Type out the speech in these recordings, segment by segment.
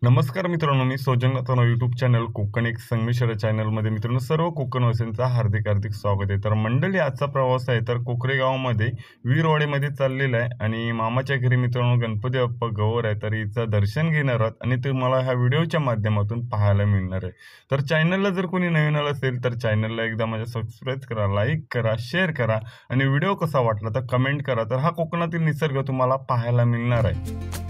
नमस्कार मित्रांनो, मी सौजन्य यूट्यूब चॅनल कोकण एक संगमेश्वर चॅनलमध्ये मित्रांनो सर्व कोकणवासीयांचं हार्दिक स्वागत आहे। तर मंडळी, आजचा प्रवास आहे तर कोकरे गावामध्ये वीरवाडीमध्ये चाललेला आहे आणि मामाच्या घरी मित्रांनो गणपती बाप्पा गौर आहे, तर हिचं दर्शन घेणार आहात आणि तुम्हाला ह्या व्हिडिओच्या माध्यमातून पाहायला मिळणार आहे। तर चॅनलला जर कोणी नवीन आलं असेल तर चॅनलला एकदा माझ्या सबस्क्राईब करा, लाईक करा, शेअर करा आणि व्हिडिओ कसा वाटला तर कमेंट करा। तर हा कोकणातील निसर्ग तुम्हाला पाहायला मिळणार आहे।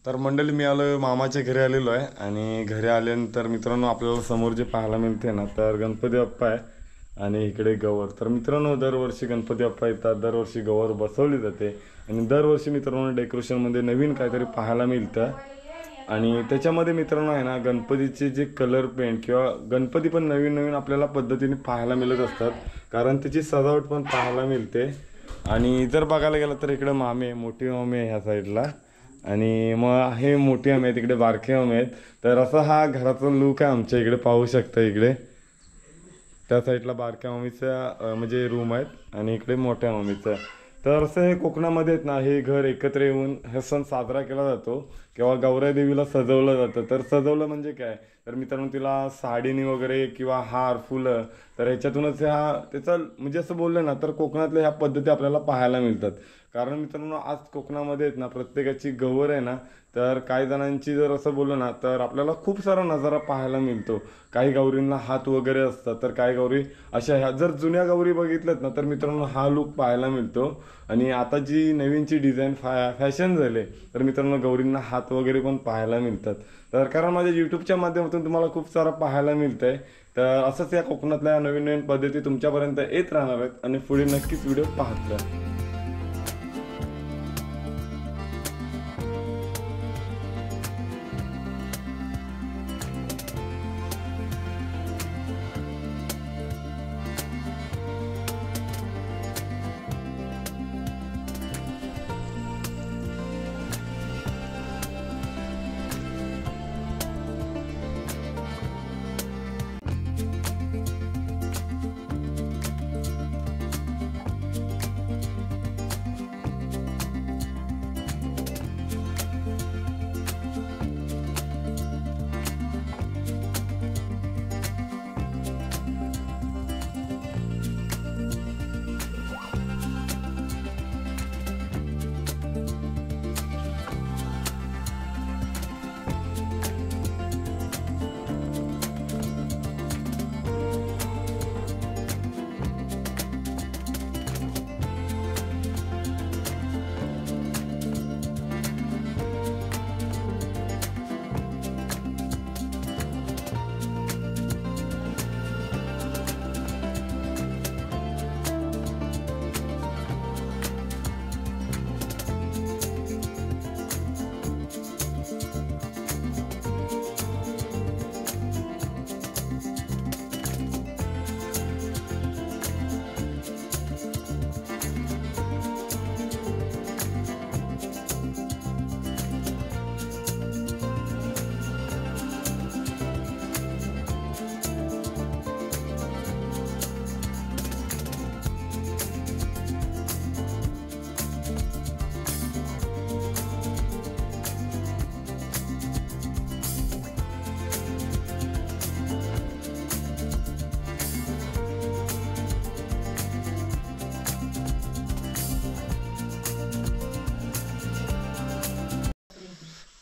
तर मंडळी, मी आलो मामाच्या घरी आलेलो आहे आणि घरी आल्यानंतर मित्रांनो आपल्याला समोर जे पाहायला मिळते ना तर गणपती बाप्पा आहे आणि इकडे गौर। तर मित्रांनो दरवर्षी गणपती बाप्पा येतात, दरवर्षी गौर बसवली जाते आणि दरवर्षी मित्रांनो डेकोरेशनमध्ये नवीन काहीतरी पाहायला मिळतं आणि त्याच्यामध्ये मित्रांनो आहे ना गणपतीचे जे कलर पेंट किंवा गणपती पण नवीन नवीन आपल्याला पद्धतीने पाहायला मिळत असतात, कारण त्याची सजावट पण पाहायला मिळते। आणि जर बघायला गेलं तर इकडे मामे मोठी मामे आहे ह्या साईडला आणि मग हे मोठी आम्ही आहेत, इकडे बारके आम्ही आहेत। तर असा हा घराचा लुक आहे आमच्या इकडे, पाहू शकता इकडे त्या साईडला बारक्या मम्मीचा म्हणजे रूम आहेत आणि इकडे मोठ्या मम्मीचा। तर असं हे कोकणामध्ये आहेत ना, हे घर एकत्र येऊन हा सण साजरा केला जातो किंवा गौरा देवीला सजवलं जातं। तर सजवलं म्हणजे काय, तर मित्रांनो तिला साडीने वगैरे किंवा हार फुलं, तर ह्याच्यातूनच त्याचा म्हणजे असं बोललं ना तर कोकणातल्या ह्या पद्धती आपल्याला पाहायला मिळतात। कारण मित्रांनो आज कोकणामध्ये आहेत ना प्रत्येकाची गौर आहे ना, तर काही जणांची जर असं बोललं ना तर आपल्याला खूप सारा नजारा पाहायला मिळतो। काही गौरींना हात वगैरे असतात, तर काही गौरी अशा ह्या जर जुन्या गौरी बघितल्यात ना तर मित्रांनो हा लुक पाहायला मिळतो। आणि आता जी नवीनची डिझाईन फॅशन झाले तर मित्रांनो गौरींना हात वगैरे पण पाहायला मिळतात। तर कारण माझ्या यूट्यूबच्या माध्यमातून तुम्हाला खूप सारं पाहायला मिळतंय। तर असंच या कोकणातल्या नवीन नवीन पद्धती तुमच्यापर्यंत येत राहणार आहेत आणि पुढे नक्कीच व्हिडिओ पाहत राहा।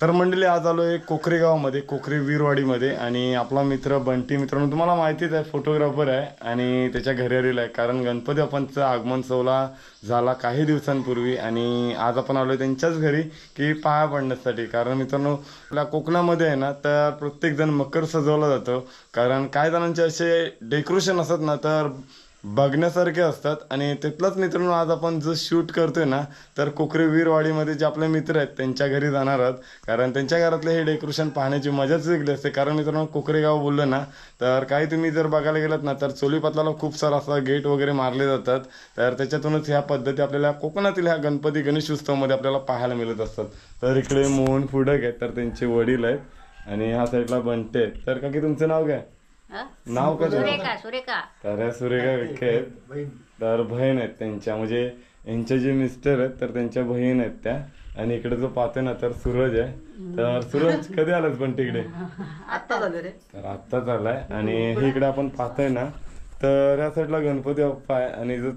तर मंडळी आज आलो आहे कोकरे गावामध्ये, कोकरे वीरवाडीमध्ये. आणि आपला मित्र बंटी, मित्रांनो तुम्हाला माहितीच आहे, फोटोग्राफर आहे आणि त्याच्या घरी आलेला आहे. कारण गणपती बाप्पांचं आगमन सोहळा झाला काही दिवसांपूर्वी आणि आज आपण आलो आहे त्यांच्याच घरी की पाया पडण्यासाठी. कारण मित्रांनो आपल्या कोकणामध्ये आहे ना, तर प्रत्येकजण मकर सजवला जातो. कारण काही जणांचे असे डेकोरेशन असतात ना, तर बघण्यासारखे असतात. आणि तिथलाच मित्रांनो आज आपण जो शूट करतोय ना, तर कोकरे वीरवाडीमध्ये जे आपले मित्र आहेत त्यांच्या घरी जाणार आहोत. कारण त्यांच्या घरातले हे डेकोरेशन पाहण्याची मजाच वेगळी असते. कारण मित्रांनो कोकरे गाव बोललं ना, तर काही तुम्ही जर बघायला गेलात ना, तर चोलीपातलाला खूप सारा असा गेट वगैरे मारले जातात. तर त्याच्यातूनच ह्या पद्धती आपल्याला कोकणातील ह्या गणपती गणेश उत्सवामध्ये आपल्याला पाहायला मिळत असतात. तर इकडे मोहन फुडक आहेत, तर त्यांचे वडील आहेत आणि ह्या साईडला बंटे आहेत. तर काकी तुमचं नाव काय? नाव काय? सुरेखा. तर ह्या सुरेखा विखे आहेत, तर बहीण आहेत त्यांच्या, म्हणजे यांचे जे मिस्टर आहेत तर त्यांच्या बहीण आहेत त्या. आणि इकडे जो पाहते ना, तर सूरज आहे. तर सूरज कधी आलास पण तिकडे? आता झालं रे. तर आत्ताच आलाय. आणि हे इकडे आपण पाहतोय ना, तर या साईडला गणपती बाप्पा आहे. आणि जो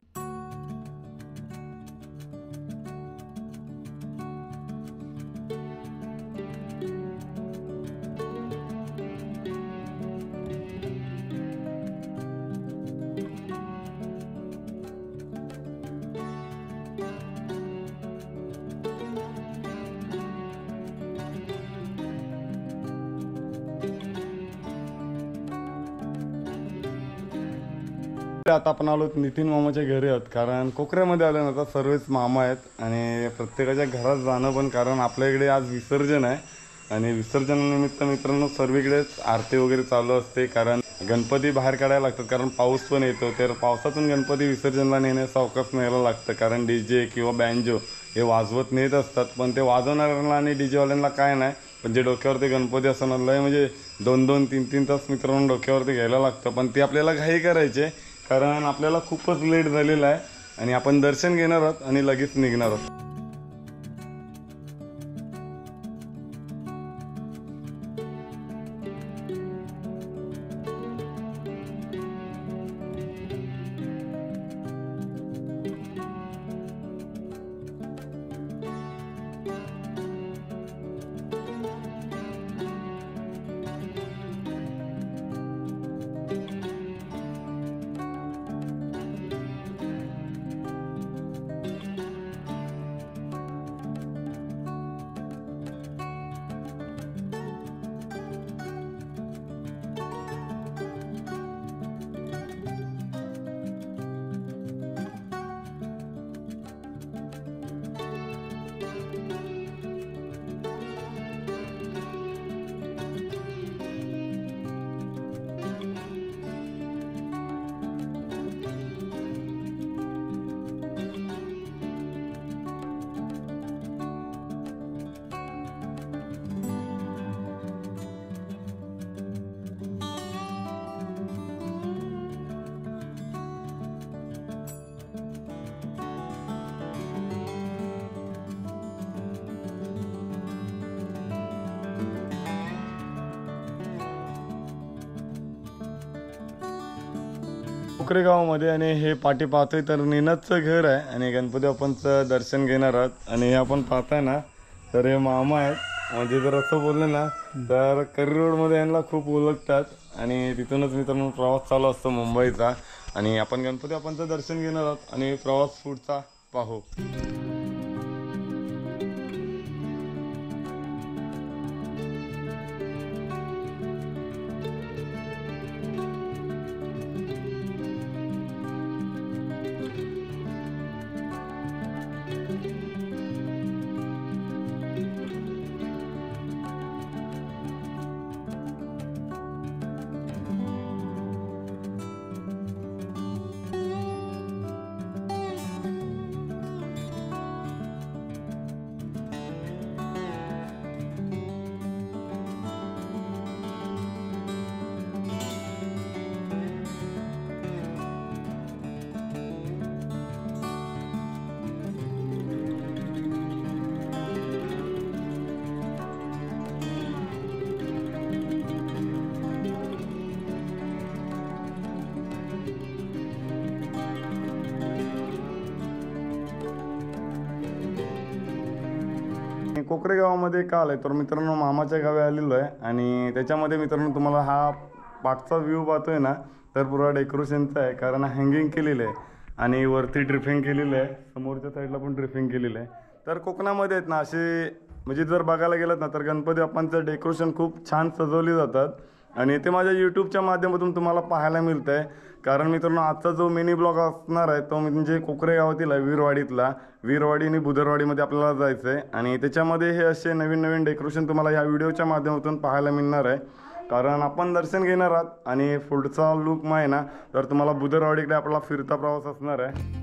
आता आपण आलो नितीन मामाच्या घरी आहोत. कारण कोकऱ्यामध्ये आलं ना, तर सर्वच मामा आहेत आणि प्रत्येकाच्या घरात जाणं पण, कारण आपल्या इकडे आज विसर्जन आहे आणि विसर्जनानिमित्त मित्रांनो सर्वीकडेच आरती वगैरे चालू असते. कारण गणपती बाहेर काढायला लागतात, कारण पाऊस पण येतो. तर पावसातून गणपती विसर्जनला नेण्यास अवकाश न्यायला लागतं. कारण DJ किंवा बँजो हे वाजवत नेत असतात, पण ते वाजवणाऱ्यांना आणि डीजेवाल्यांना काय नाही, पण जे डोक्यावरती गणपती असणार म्हणजे 2-2, 3-3 तास मित्रांनो डोक्यावरती घ्यायला लागतं. पण ते आपल्याला घाई करायचे, कारण आपल्याला खूपच लेट झालेला आहे आणि आपण दर्शन घेणार आहोत आणि लगेच निघणार आहोत. कोकरे गावामध्ये आणि हे पाठी पाहतोय तर निनादचं घर आहे आणि गणपती बाप्पांचं दर्शन घेणार आहोत. आणि हे आपण पाहताय ना, तर हे मामा आहेत. म्हणजे जर असं बोललं ना, तर करी रोडमध्ये यांना खूप ओळखतात आणि तिथूनच मित्रांनो प्रवास चालू असतो मुंबईचा. आणि आपण गणपती बाप्पांचं दर्शन घेणार आहोत आणि प्रवास पुढचा पाहू. कोकरे गावामध्ये का आलं आहे तर मित्रांनो मामाच्या गावी आलेलो आहे आणि त्याच्यामध्ये मित्रांनो तुम्हाला हा पाठचा व्ह्यू पाहतोय ना तर पुरा डेकोरेशनचा आहे कारण हँगिंग केलेलं आहे आणि वरती ड्रिपिंग केलेलं आहे, समोरच्या साईडला पण ड्रिपिंग केलेलं आहे. तर कोकणामध्ये आहेत ना असे म्हणजे जर बघायला गेलात ना तर गणपती बाप्पांचं डेकोरेशन खूप छान सजवली जातात आणि ते माझ्या यूट्यूबच्या माध्यमातून तुम्हाला पाहायला मिळतं आहे. कारण मित्रांनो आजचा जो मिनी ब्लॉग असणार आहे तो म्हणजे कोकरे गावातील आहे, वीरवाडी आणि बुधरवाडीमध्ये आपल्याला जायचं आहे आणि त्याच्यामध्ये हे असे नवीन नवीन डेकोरेशन तुम्हाला या व्हिडिओच्या माध्यमातून पाहायला मिळणार आहे. कारण आपण दर्शन घेणार आहात आणि पुढचा लुक आहे ना तर तुम्हाला बुधरवाडीकडे आपला फिरता प्रवास असणार आहे.